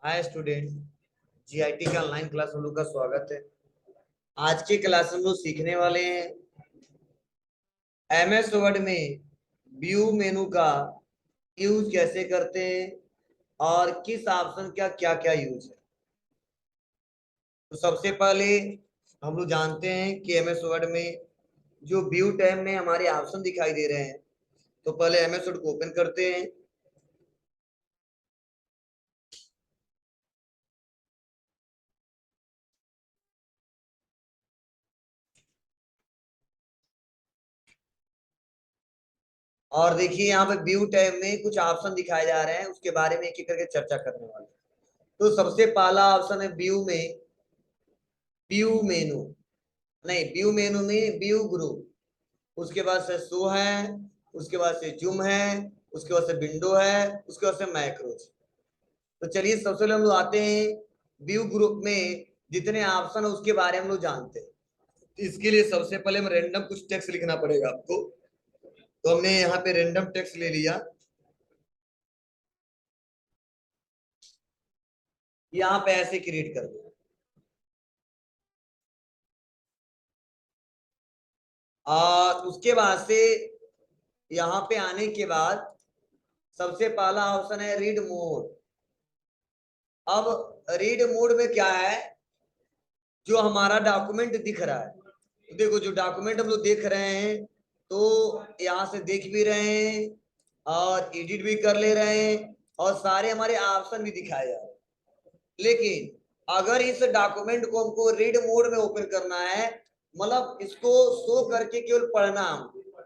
Hi student. GIT का online class हम लोग का स्वागत है। आज के क्लास हम लोग सीखने वाले हैं एमएस वर्ड में व्यू मेनू का यूज कैसे करते हैं और किस ऑप्शन का क्या क्या यूज है। तो सबसे पहले हम लोग जानते हैं कि एमएस वर्ड में जो व्यू टैब में हमारे ऑप्शन दिखाई दे रहे हैं, तो पहले एमएस वर्ड को ओपन करते हैं। और देखिए यहाँ पे व्यू टैब में कुछ ऑप्शन दिखाए जा रहे हैं, उसके बारे में एक एक करके चर्चा करने वाले हैं। तो सबसे पहला ऑप्शन है व्यू मेनू, नहीं व्यू मेनू में व्यू ग्रुप, उसके बाद से शो है, उसके बाद से जूम है, उसके बाद से विंडो है, उसके बाद से मैक्रोज। तो चलिए सबसे पहले हम लोग आते हैं व्यू ग्रुप में जितने ऑप्शन है उसके बारे में हम लोग जानते हैं। इसके लिए सबसे पहले हम रैंडम कुछ टेक्स्ट लिखना पड़ेगा आपको। तो हमने यहाँ पे रैंडम टेक्स्ट ले लिया, यहाँ पे ऐसे क्रिएट कर दो। और उसके बाद से यहाँ पे आने के बाद सबसे पहला ऑप्शन है रीड मोड। अब रीड मोड में क्या है, जो हमारा डॉक्यूमेंट दिख रहा है, देखो जो डॉक्यूमेंट हम लोग देख रहे हैं, तो यहाँ से देख भी रहे हैं और एडिट भी कर ले रहे हैं और सारे हमारे ऑप्शन भी दिखाए जा रहे हैं। लेकिन अगर इस डॉक्यूमेंट को हमको रीड मोड में ओपन करना है, मतलब इसको शो करके केवल पढ़ना हमको,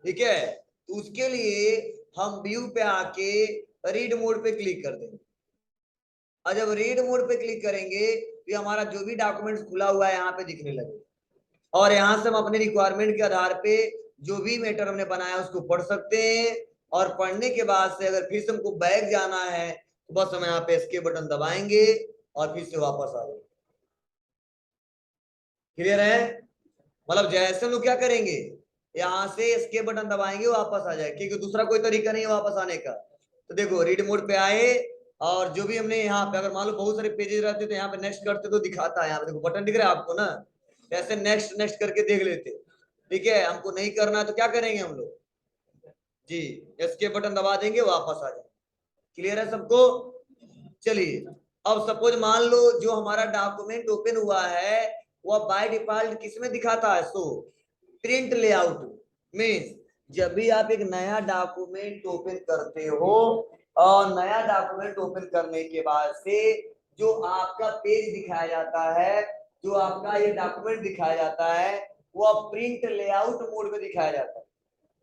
ठीक है, तो उसके लिए हम व्यू पे आके रीड मोड पे क्लिक कर देंगे। और जब रीड मोड पे क्लिक करेंगे तो हमारा जो भी डॉक्यूमेंट खुला हुआ है यहाँ पे दिखने लगे। और यहाँ से हम अपने रिक्वायरमेंट के आधार पे जो भी मैटर हमने बनाया उसको पढ़ सकते हैं। और पढ़ने के बाद से अगर फिर से हमको बैक जाना है तो बस हम यहाँ पे एस्केप बटन दबाएंगे और फिर से वापस आ जाएंगे। क्लियर है? मतलब जैसे हम लोग क्या करेंगे, यहाँ से एस्केप बटन दबाएंगे वापस आ जाए, क्योंकि दूसरा कोई तरीका नहीं है वापस आने का। तो देखो रीड मोड पे आए और जो भी हमने यहाँ पे अगर मान लो बहुत सारे पेजेस रहते तो यहाँ पे नेक्स्ट करते तो दिखाता है, यहाँ पे देखो बटन दिख रहा है आपको ना, ऐसे नेक्स्ट नेक्स्ट करके देख लेते। ठीक है, हमको नहीं करना है तो क्या करेंगे हम लोग, जी एस्केप बटन दबा देंगे वापस आ जाए। क्लियर है सबको? चलिए, अब सपोज मान लो जो हमारा डॉक्यूमेंट ओपन हुआ है वह बाय डिफॉल्ट किस में दिखाता है, सो प्रिंट लेआउट। मीन्स जब भी आप एक नया डॉक्यूमेंट ओपन करते हो और नया डॉक्यूमेंट ओपन करने के बाद से जो आपका पेज दिखाया जाता है, जो आपका ये डॉक्यूमेंट दिखाया जाता है, वह प्रिंट लेआउट मोड में दिखाया जाता है।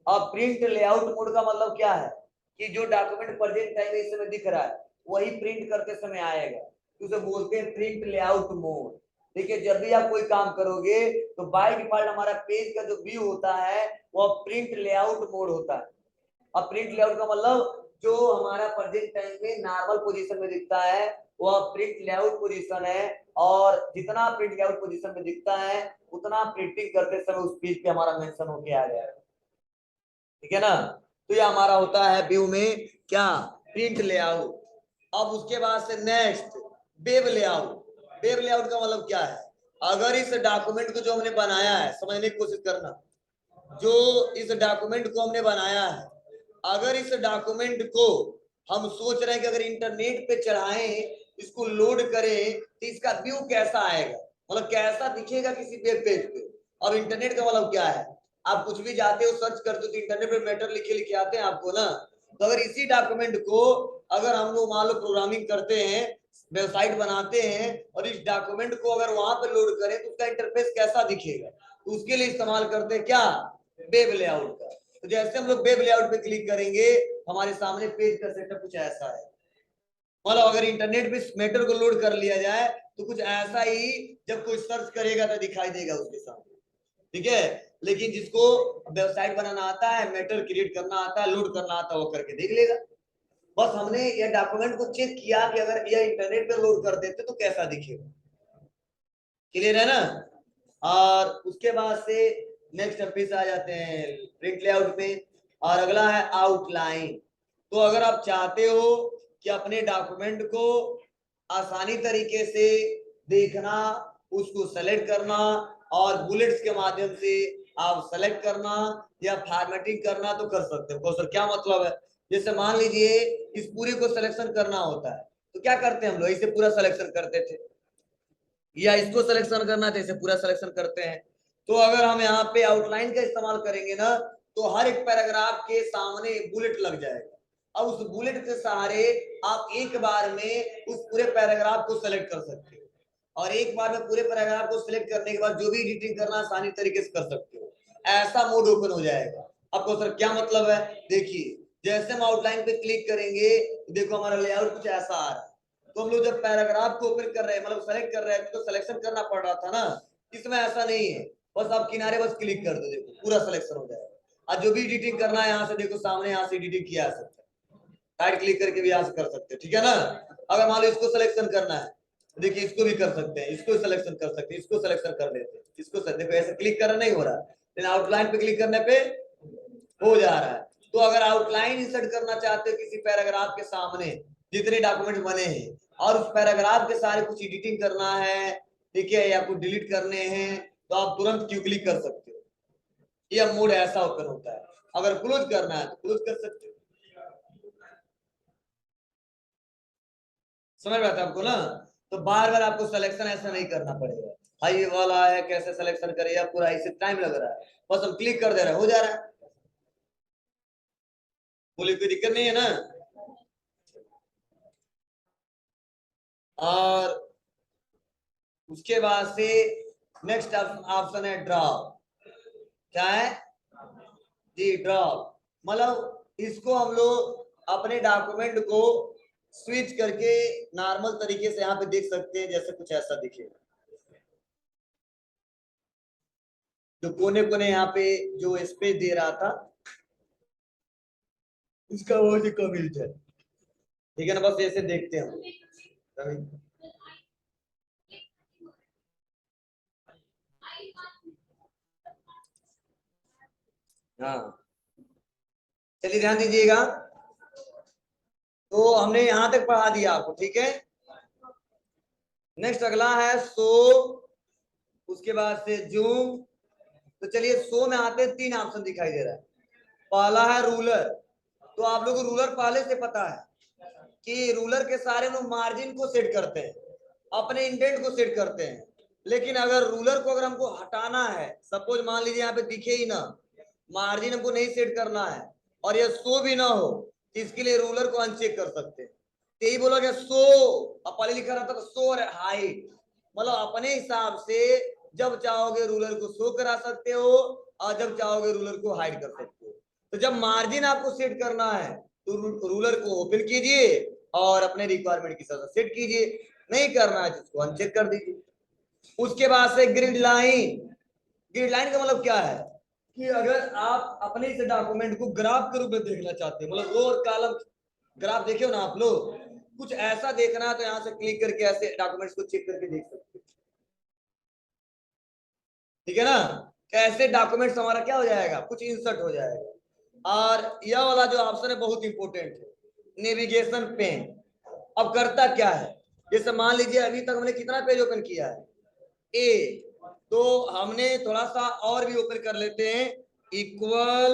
अब प्रिंट लेआउट मोड का मतलब क्या है कि जो डॉक्यूमेंट प्रेजेंट टाइम में इस समय दिख रहा है वही प्रिंट करते समय आएगा, तो उसे बोलते हैं प्रिंट लेआउट मोड। ठीक है, जब भी आप कोई काम करोगे तो बाय डिफॉल्ट हमारा पेज का जो व्यू होता है वो प्रिंट लेआउट मोड होता है। अब प्रिंट लेआउट का मतलब जो हमारा प्रेजेंट टाइम में नॉर्मल पोजीशन में दिखता है वह प्रिंट लेआउट पोजीशन है, और जितना प्रिंट लेआउट पोजीशन में दिखता है उतना प्रिंटिंग करते समय उस पेज पे हमारा मेंशन होके आ जाएगा। ठीक है ना? तो ये हमारा होता है व्यू में क्या, प्रिंट लेआउट। अब उसके बाद से next web layout. Web layout का मतलब क्या है, अगर इस डॉक्यूमेंट को जो हमने बनाया है, समझने की कोशिश करना, जो इस डॉक्यूमेंट को हमने बनाया है, अगर इस डॉक्यूमेंट को हम सोच रहे हैं कि अगर इंटरनेट पे चढ़ाएं, इसको लोड करें तो इसका व्यू कैसा आएगा, मतलब कैसा दिखेगा किसी वेब पेज पे। अब इंटरनेट का मतलब क्या है, आप कुछ भी जाते हो सर्च करते हो तो इंटरनेट पे मैटर लिखे लिखे आते हैं आपको ना। तो अगर इसी डॉक्यूमेंट को अगर हम लोग मान लो प्रोग्रामिंग करते हैं, वेबसाइट बनाते हैं और इस डॉक्यूमेंट को अगर वहां पे लोड करें तो उसका इंटरफेस कैसा दिखेगा, तो उसके लिए इस्तेमाल करते हैं क्या, वेब लेआउट का। तो जैसे हम लोग वेब लेआउट पे क्लिक करेंगे हमारे सामने पेज का सेटअप कुछ ऐसा है। मतलब अगर इंटरनेट पे मैटर को लोड कर लिया जाए तो कुछ ऐसा ही जब कोई सर्च करेगा तो दिखाई देगा उसके सामने। ठीक है, लेकिन जिसको वेबसाइट बनाना आता है, मैटर क्रिएट करना आता है, लोड करना आता है, वो करके देख लेगा। बस हमने ये डॉक्यूमेंट को चेक किया कि अगर ये इंटरनेट पे लोड कर देते तो कैसा दिखेगा। क्लियर है ना? और उसके बाद से नेक्स्ट हम फिर आ जाते हैं प्रिंट लेआउट पे, और अगला है आउटलाइन। तो अगर आप चाहते हो कि अपने डॉक्यूमेंट को आसानी तरीके से देखना, उसको सेलेक्ट करना और बुलेट्स के माध्यम से आप सेलेक्ट करना या फॉर्मेटिंग करना तो कर सकते हो। सर क्या मतलब है? जैसे मान लीजिए इस पूरे को सिलेक्शन करना होता है तो क्या करते हैं हम लोग, इसे पूरा सिलेक्शन करते थे, या इसको सिलेक्शन करना था इसे पूरा सिलेक्शन करते हैं। तो अगर हम यहाँ पे आउटलाइन का इस्तेमाल करेंगे ना तो हर एक पैराग्राफ के सामने बुलेट लग जाएगा। अब उस बुलेट के सहारे आप एक बार में उस पूरे पैराग्राफ को सिलेक्ट कर सकते हो और एक बार में पूरे पैराग्राफ को सिलेक्ट करने के बाद जो भी एडिटिंग करना आसानी तरीके से कर सकते हो। ऐसा मोड ओपन हो जाएगा। आपको सर क्या मतलब है? देखिए जैसे हम आउटलाइन पे क्लिक करेंगे देखो हमारा लेआउट कुछ ऐसा आ रहा है। तो हम लोग जब पैराग्राफ को ओपन कर रहे हैं मतलब सेलेक्ट कर रहे हैं तो सिलेक्शन करना पड़ रहा था ना, इसमें ऐसा नहीं है, बस आप किनारे बस क्लिक कर दो, देखो पूरा सिलेक्शन हो जाएगा। और जो भी एडिटिंग करना है यहाँ से देखो सामने यहाँ से एडिटिंग किया जा सकता है, राइट क्लिक करके भी यहाँ से कर सकते हैं, ठीक है ना। अगर मान लो इसको सिलेक्शन करना है देखिए इसको भी कर सकते हैं, इसको सिलेक्शन कर सकते हैं, इसको सिलेक्शन कर लेते हैं, इसको देखो ऐसे क्लिक करना नहीं हो रहा लेकिन आउटलाइन पे क्लिक करने पे हो जा रहा है। तो अगर आउटलाइन इंसर्ट करना चाहते हो किसी पैराग्राफ के सामने जितने डॉक्यूमेंट बने हैं और उस पैराग्राफ के सारे कुछ एडिटिंग करना है, ठीक है, या कुछ डिलीट करने हैं तो आप तुरंत क्यू क्लिक कर सकते हो। यह मोड ऐसा ओपन होता है। अगर क्लोज करना है तो क्लोज कर सकते हो। समझ में आता है आपको ना? तो बार बार आपको सिलेक्शन ऐसा नहीं करना पड़ेगा, भाई ये वाला है कैसे सिलेक्शन करे या पूरा इसे टाइम लग रहा है, बस हम क्लिक कर दे रहे हैं हो जा रहा है। बोले कोई दिक्कत नहीं है ना। और उसके बाद से नेक्स्ट ऑप्शन है ड्रॉप। क्या है जी? ड्रॉप मतलब इसको हम लोग अपने डॉक्यूमेंट को स्विच करके नॉर्मल तरीके से यहाँ पे देख सकते हैं, जैसे कुछ ऐसा दिखेगा। जो कोने कोने यहाँ पे जो स्पेस दे रहा था उसका वो से कम मिल जाए, ठीक है ना। बस ऐसे देखते हैं हम। हाँ चलिए ध्यान दीजिएगा। तो हमने यहां तक पढ़ा दिया आपको, ठीक है। नेक्स्ट अगला है शो, उसके बाद से जूम। तो चलिए शो में आते हैं, 3 ऑप्शन दिखाई दे रहा है। पहला है रूलर। तो आप लोग को रूलर पहले से पता है कि रूलर के सारे लोग मार्जिन को सेट करते हैं, अपने इंडेंट को सेट करते हैं। लेकिन अगर रूलर को अगर हमको हटाना है, सपोज मान लीजिए यहाँ पे दिखे ही ना, मार्जिन हमको नहीं सेट करना है और ये शो भी ना हो, इसके लिए रूलर को अनचेक कर सकते हैं। यही बोला गया शो, अब पहले लिखा रहता था शो हाइट, मतलब अपने हिसाब से जब चाहोगे रूलर को शो करा सकते हो और जब चाहोगे रूलर को हाइड कर सकते हो। तो जब मार्जिन आपको सेट करना है तो रूलर को ओपन कीजिए और अपने रिक्वायरमेंट के साथ सेट कीजिए, नहीं करना है तो उसको अनचेक कर दीजिए। उसके बाद से ग्रिड लाइन। ग्रिड लाइन का मतलब क्या है कि अगर आप अपने इस डॉक्यूमेंट को ग्राफ के रूप में देखना चाहते हैं, मतलब रो और कॉलम ग्राफ देखे हो ना आप लोग, कुछ ऐसा देखना है तो यहाँ से क्लिक करके ऐसे डॉक्यूमेंट्स को चेक करके देख सकते हैं, ठीक है ना। कैसे डॉक्यूमेंट्स हमारा क्या हो जाएगा, कुछ इंसर्ट हो जाएगा। और यह वाला जो ऑप्शन है बहुत इंपॉर्टेंट है, नेविगेशन पेन। अब करता क्या है, जैसे मान लीजिए अभी तक हमने कितना पेज ओपन किया है, ए, तो हमने थोड़ा सा और भी ओपन कर लेते हैं, इक्वल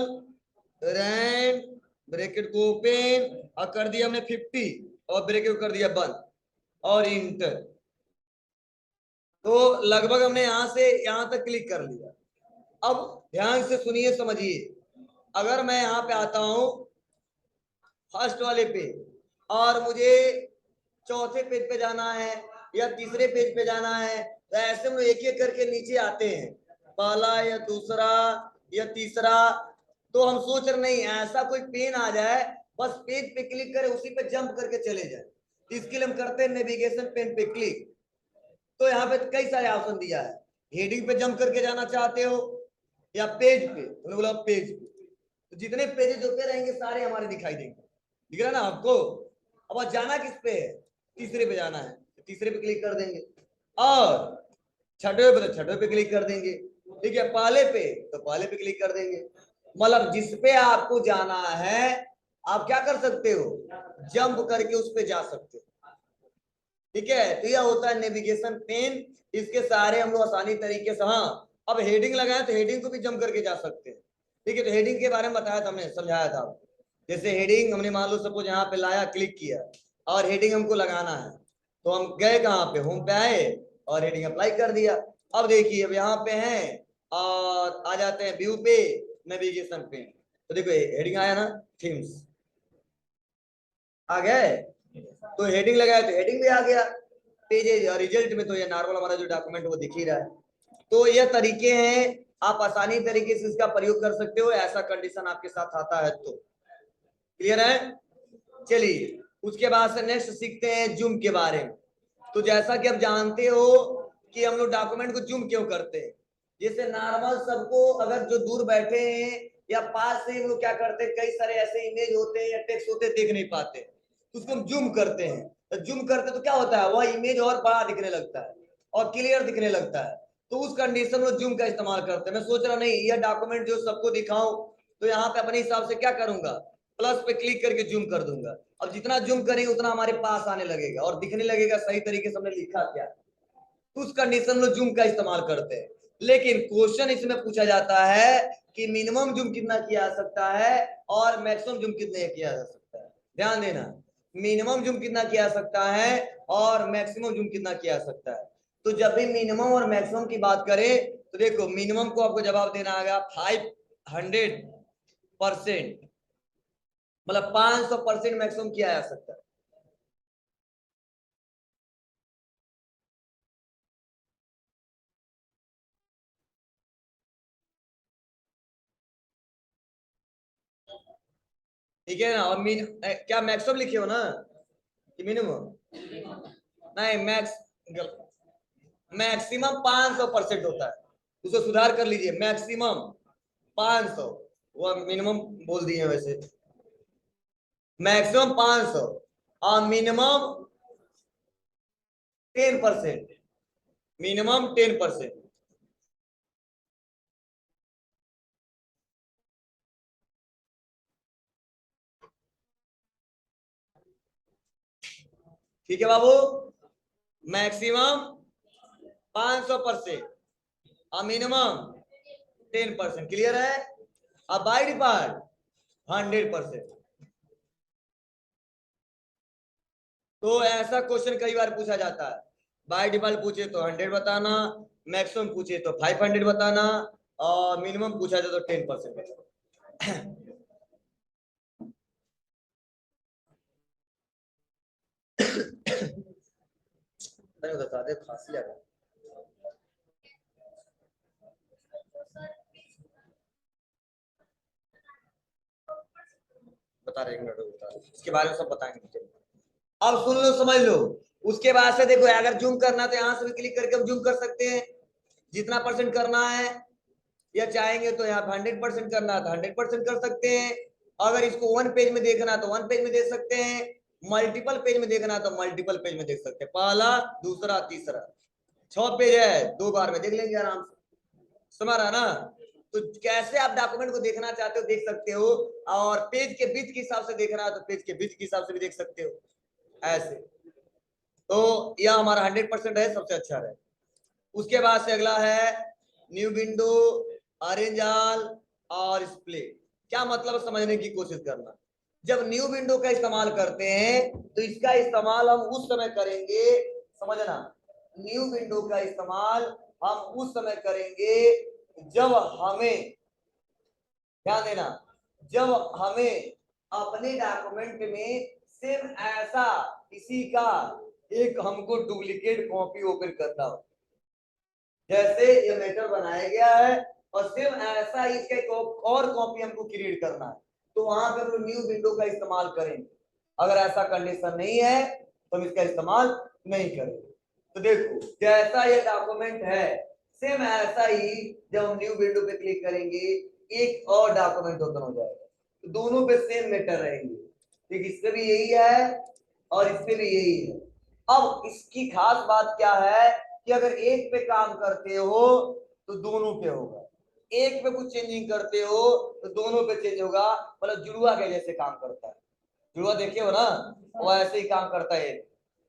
रैंड ब्रैकेट को ओपन और कर दिया हमने 50 और ब्रैकेट को कर दिया बंद और इंटर। तो लगभग हमने यहां से यहां तक क्लिक कर लिया। अब ध्यान से सुनिए समझिए, अगर मैं यहां पे आता हूं फर्स्ट वाले पे और मुझे चौथे पेज पे जाना है या तीसरे पेज पे जाना है, तो ऐसे में एक एक करके नीचे आते हैं, पहला या दूसरा या तीसरा। तो हम सोच रहे नहीं ऐसा कोई पेन आ जाए बस पेज पे क्लिक करें उसी पे जंप करके चले जाए, इसके लिए हम करते हैं नेविगेशन पेन पे क्लिक। तो यहाँ पे कई सारे ऑप्शन दिया है, हेडिंग पे जंप करके जाना चाहते हो या पेज पे, उन्होंने बोला पेज पे, तो जितने पेजेस होते रहेंगे सारे हमारे दिखाई देंगे, दिख रहा ना आपको। अब जाना किस पे है, तीसरे पे जाना है तो तीसरे पे क्लिक कर देंगे और छठे पे तो छठे पे क्लिक कर देंगे, ठीक है। पहले पे तो पहले पे क्लिक कर देंगे, मतलब जिस पे आपको जाना है आप क्या कर सकते हो, जंप करके उस पे जा सकते हो, ठीक है। तो यह होता है नेविगेशन पेन, इसके सारे हम लोग आसानी तरीके से, हाँ अब हेडिंग लगाए तो हेडिंग को भी जम करके जा सकते हैं। ठीक है, तो हेडिंग के बारे में बताया था, हमने समझाया था। जैसे हेडिंग हमने मान लो सपोज यहाँ पे लाया, क्लिक किया और हेडिंग हमको लगाना है, तो हम गए कहाँ पे, होम पे आए और हेडिंग अप्लाई कर दिया। अब देखिए अब यहाँ पे हैं और आ जाते हैं व्यू पे, नेविगेशन पे, तो देखो हेडिंग आया ना, थीम्स आ गए, तो हेडिंग लगाया तो हेडिंग भी आ गया पेजेज, और रिजल्ट में तो ये नॉर्मल हमारा जो डॉक्यूमेंट वो दिख ही रहा है। तो ये तरीके हैं, आप आसानी तरीके से इसका प्रयोग कर सकते हो, ऐसा कंडीशन आपके साथ आता है तो। क्लियर है? चलिए उसके बाद से नेक्स्ट सीखते हैं जूम के बारे में। तो जैसा कि आप जानते हो कि हम लोग डॉक्यूमेंट को जूम क्यों करते हैं, जैसे नॉर्मल सबको अगर जो दूर बैठे हैं या पास से हम लोग क्या करते हैं, कई सारे ऐसे इमेज होते हैं या टेक्स्ट होते हैं देख नहीं पाते, तो उसको हम जूम करते हैं। तो जूम करते तो क्या होता है, वह इमेज और बड़ा दिखने लगता है और क्लियर दिखने लगता है, तो उस कंडीशन में जूम का इस्तेमाल करते हैं। मैं सोच रहा नहीं यह डॉक्यूमेंट जो सबको दिखाऊं, तो यहाँ पे अपने हिसाब से क्या करूंगा, प्लस पे क्लिक करके जूम कर दूंगा। अब जितना जूम करेंगे उतना हमारे पास आने लगेगा और दिखने लगेगा सही तरीके से हमने लिखा क्या, उस कंडीशन में जूम का इस्तेमाल करते हैं। लेकिन क्वेश्चन इसमें पूछा जाता है कि मिनिमम जूम कितना किया जा सकता है और मैक्सिमम जूम कितने किया जा सकता है। ध्यान देना, मिनिमम जूम कितना किया जा सकता है और मैक्सिमम जूम कितना किया जा सकता है। तो जब भी मिनिमम और मैक्सिमम की बात करें तो देखो मिनिमम को आपको जवाब देना आएगा 500%, मतलब 500% मैक्सिमम किया जा सकता है। ठीक है ना, और क्या मैक्सिमम लिखे हो ना कि मिनिमम, नहीं मैक्सिमम 500% होता है, उसे सुधार कर लीजिए, मैक्सिमम 500, वो मिनिमम बोल दिए वैसे, मैक्सिमम 500 और मिनिमम 10%, मिनिमम 10%। ठीक है बाबू, मैक्सिमम 500% और मिनिमम 10%। क्लियर है? अब बाय डिफॉल्ट 100%। तो ऐसा क्वेश्चन कई बार पूछा जाता है, बाय डिफॉल्ट पूछे तो 100 बताना, मैक्सिमम पूछे तो 500 बताना और मिनिमम पूछा जाए तो 10% बताना। बता दे खांसी लगा, बता रहे, एक मिनट बता रहे, इसके बारे में सब बताएंगे। अब सुन लो समझ लो, उसके बाद से देखो अगर जूम करना तो यहाँ से भी क्लिक करके हम जूम कर सकते हैं, जितना परसेंट करना है, या चाहेंगे तो यहाँ 100% करना है तो 100% कर सकते हैं। अगर इसको वन पेज में देखना तो वन पेज में देख सकते हैं, मल्टीपल पेज में देखना तो मल्टीपल पेज में देख सकते हैं, पहला दूसरा तीसरा 6 पेज है, 2 बार में देख लेंगे आराम से, समझ रहा ना। तो कैसे आप डॉक्यूमेंट को देखना चाहते हो देख सकते हो, और पेज के बीच के हिसाब से देखना है तो पेज के बीच के हिसाब से भी देख सकते हो ऐसे। तो यह हमारा 100% है, सबसे अच्छा है। उसके बाद से अगला है न्यू विंडो, अरेंज ऑल और स्प्लिट। क्या मतलब समझने की कोशिश करना। जब न्यू विंडो का इस्तेमाल करते हैं तो इसका इस्तेमाल हम उस समय करेंगे, समझना, न्यू विंडो का इस्तेमाल हम उस समय करेंगे जब हमें, ध्यान देना, जब हमें अपने डॉक्यूमेंट में सेम ऐसा किसी का एक हमको डुप्लीकेट कॉपी ओपन करना हो, जैसे ये मैटर बनाया गया है और सेम ऐसा इसका एक और कॉपी हमको क्रिएट करना है, तो वहां पर हम न्यू विंडो का इस्तेमाल करेंगे। अगर ऐसा कंडीशन नहीं है तो हम इसका इस्तेमाल नहीं करेंगे। तो देखो जैसा ये डॉक्यूमेंट है सेम ऐसा ही जब हम न्यू विंडो पे क्लिक करेंगे एक और डॉक्यूमेंट ओपन हो जाएगा, तो दोनों पे सेम मैटर रहेंगे। ठीक, इस पे भी यही है और इस पे भी यही है। अब इसकी खास बात क्या है कि अगर एक पे काम करते हो तो दोनों पे होगा, एक पे कुछ चेंजिंग करते हो तो दोनों पे चेंज होगा, मतलब जुड़वा के जैसे काम करता है। जुड़वा देखे हो ना, वो ऐसे ही काम करता है।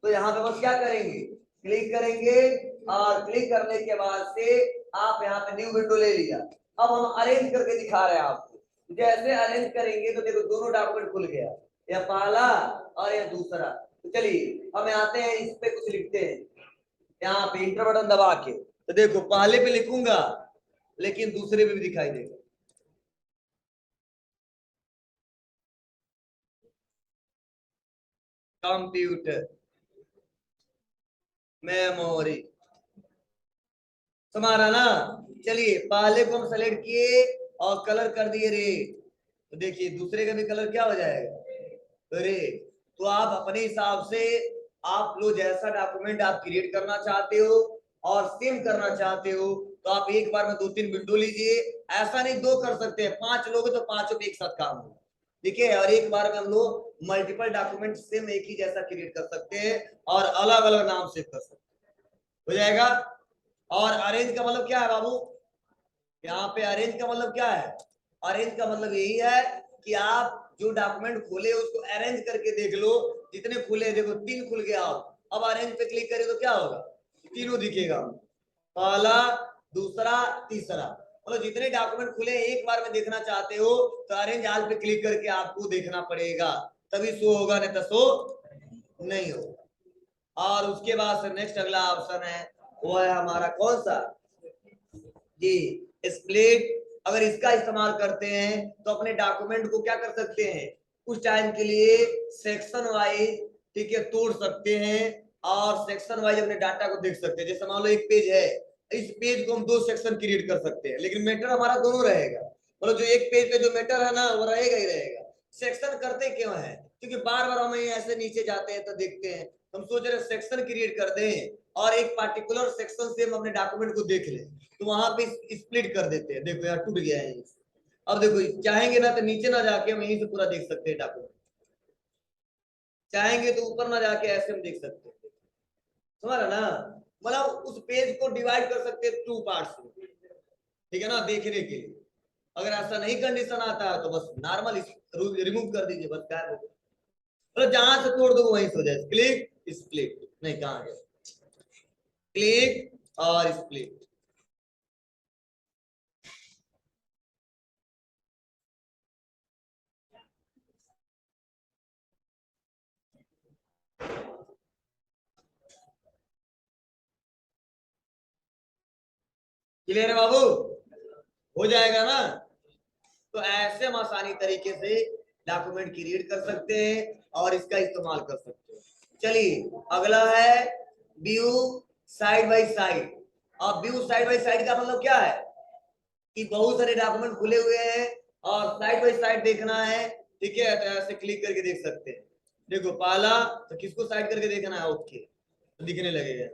तो यहाँ पे बस क्या करेंगे, क्लिक करेंगे और क्लिक करने के बाद से आप यहाँ पे न्यू विंडो ले लिया। अब हम अरेंज करके दिखा रहे हैं आपको। जैसे अरेंज करेंगे तो देखो दोनों डॉक्यूमेंट खुल गया, यह पहला और यह दूसरा। तो चलिए हम आते हैं, इस पे कुछ लिखते हैं यहाँ पे इंटर बटन दबा के। तो देखो पहले पे लिखूंगा लेकिन दूसरे पे भी दिखाई देगा। कंप्यूटर मेमोरी तुम्हारा ना। चलिए पहले को हम सेलेक्ट किए और कलर कर दिए रेड। तो देखिए दूसरे का भी कलर क्या हो जाएगा, रेड। तो आप अपने हिसाब से आप लोग जैसा डॉक्यूमेंट आप क्रिएट करना चाहते हो और सेव करना चाहते हो तो आप एक बार में 2-3 विंडो लीजिए। ऐसा नहीं दो कर सकते हैं, 5 लोग तो पांचों एक साथ काम होगा, ठीक है। और एक बार में हम लोग मल्टीपल डॉक्यूमेंट सेम एक ही जैसा क्रिएट कर सकते हैं और अलग अलग नाम सेव कर सकते हैं, हो जाएगा। और अरेंज का मतलब क्या है बाबू, यहाँ पे अरेंज का मतलब क्या है, अरेंज का मतलब यही है कि आप जो डॉक्यूमेंट खोले उसको अरेंज करके देख लो। जितने खुले देखो 3 खुल गया, अब अरेंज पे क्लिक करें तो क्या होगा, तीनों दिखेगा, पहला दूसरा तीसरा। मतलब जितने डॉक्यूमेंट खुले एक बार में देखना चाहते हो तो अरेंज आल पे क्लिक करके आपको देखना पड़ेगा, तभी शो होगा, नहीं तो शो नहीं होगा। और उसके बाद से नेक्स्ट अगला ऑप्शन है वो है हमारा कौन सा जी, स्प्लिट। अगर इसका इस्तेमाल करते हैं तो अपने डॉक्यूमेंट को क्या कर सकते हैं, कुछ टाइम के लिए सेक्शन वाइज, ठीक है, तोड़ सकते हैं और सेक्शन वाइज अपने डाटा को देख सकते हैं। जैसे मान लो एक पेज है, इस पेज को हम 2 सेक्शन क्रिएट कर सकते हैं लेकिन मैटर हमारा दोनों रहेगा। मतलब जो एक पेज पे जो मैटर है ना वो रहेगा ही रहेगा। सेक्शन करते क्यों है, क्योंकि बार बार हम ऐसे नीचे जाते हैं तो देखते हैं, हम सोच रहे सेक्शन क्रिएट कर दें और एक पार्टिकुलर सेक्शन से हम अपने डॉक्यूमेंट को देख लें। तो वहां पे स्प्लिट कर देते हैं, देखो यार टूट गया है। अब देखो चाहेंगे ना तो नीचे ना जाके हम यहीं से पूरा देख सकते हैं डॉक्यूमेंट, चाहेंगे तो ऊपर ना जाके ऐसे हम देख सकते हैं, समझ ना। मतलब उस पेज को डिवाइड कर सकते हैं 2 पार्ट्स में, ठीक है ना, देखने के लिए। अगर ऐसा नहीं कंडीशन आता है तो बस नॉर्मल रिमूव कर दीजिए, बस गायब हो गया। मतलब जहां से तोड़ दो वहीं से हो जाए, क्लिक स्प्लिट, नहीं कहां है, क्लिक और स्प्लिट। क्लियर है बाबू, हो जाएगा ना। तो ऐसे हम आसानी तरीके से डॉक्यूमेंट क्रिएट कर सकते हैं और इसका इस्तेमाल कर सकते हैं। चलिए अगला है व्यू साइड बाय साइड। अब व्यू साइड बाय साइड का मतलब क्या है कि बहुत सारे डॉक्यूमेंट खुले हुए हैं और साइड बाय साइड देखना है, ठीक है, तो ऐसे क्लिक करके देख सकते हैं। देखो पहला तो किसको साइड करके देखना है, ओके, तो दिखने लगेगा।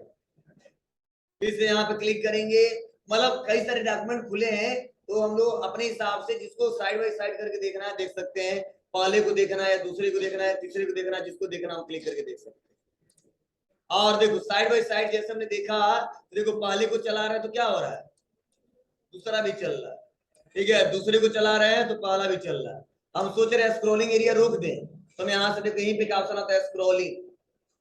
फिर से यहाँ पे क्लिक करेंगे, मतलब कई सारे डॉक्यूमेंट खुले हैं तो हम लोग अपने हिसाब से जिसको साइड बाय साइड करके देखना है देख सकते हैं। पहले को देखना है, दूसरे को देखना है, तीसरे को देखना है, जिसको देखना हम क्लिक करके देख सकते हैं। और देखो साइड बाय साइड जैसे हमने देखा, देखो पहले को चला रहे हैं तो क्या हो रहा है, दूसरा भी चल रहा है, ठीक है, दूसरे को चला रहे हैं तो पहला भी चल रहा है। हम सोच रहे हैं स्क्रॉलिंग एरिया रोक दें, तो हम यहाँ से देखो यहीं पे ऑप्शन आता है स्क्रॉलिंग,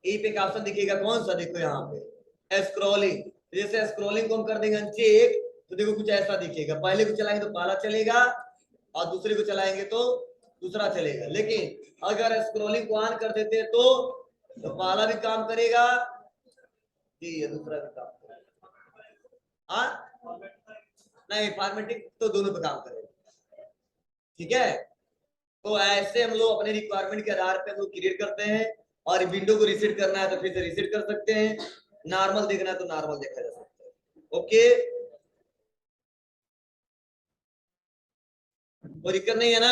यहीं पे ऑप्शन दिखेगा कौन सा, देखो यहाँ पे स्क्रॉलिंग। जैसे स्क्रॉलिंग को हम कर देंगे अनचेक तो देखो कुछ ऐसा दिखेगा, पहले को चलाएंगे तो पहला चलेगा और दूसरे को चलाएंगे तो दूसरा चलेगा। लेकिन अगर स्क्रॉलिंग को ऑन कर देते हैं तो पहला भी काम करेगा जी, ये दूसरा भी काम करेगा। हाँ नहीं, फॉर्मेटिंग तो दोनों पे काम करेगा, ठीक है। तो ऐसे हम लोग अपने रिक्वायरमेंट के आधार पे हम लोग क्रिएट करते हैं और विंडो को रिसेट करना है तो फिर से रिसेट कर सकते हैं, नॉर्मल देखना है तो नॉर्मल देखा जा सकता है। ओके, कोई दिक्कत नहीं है ना।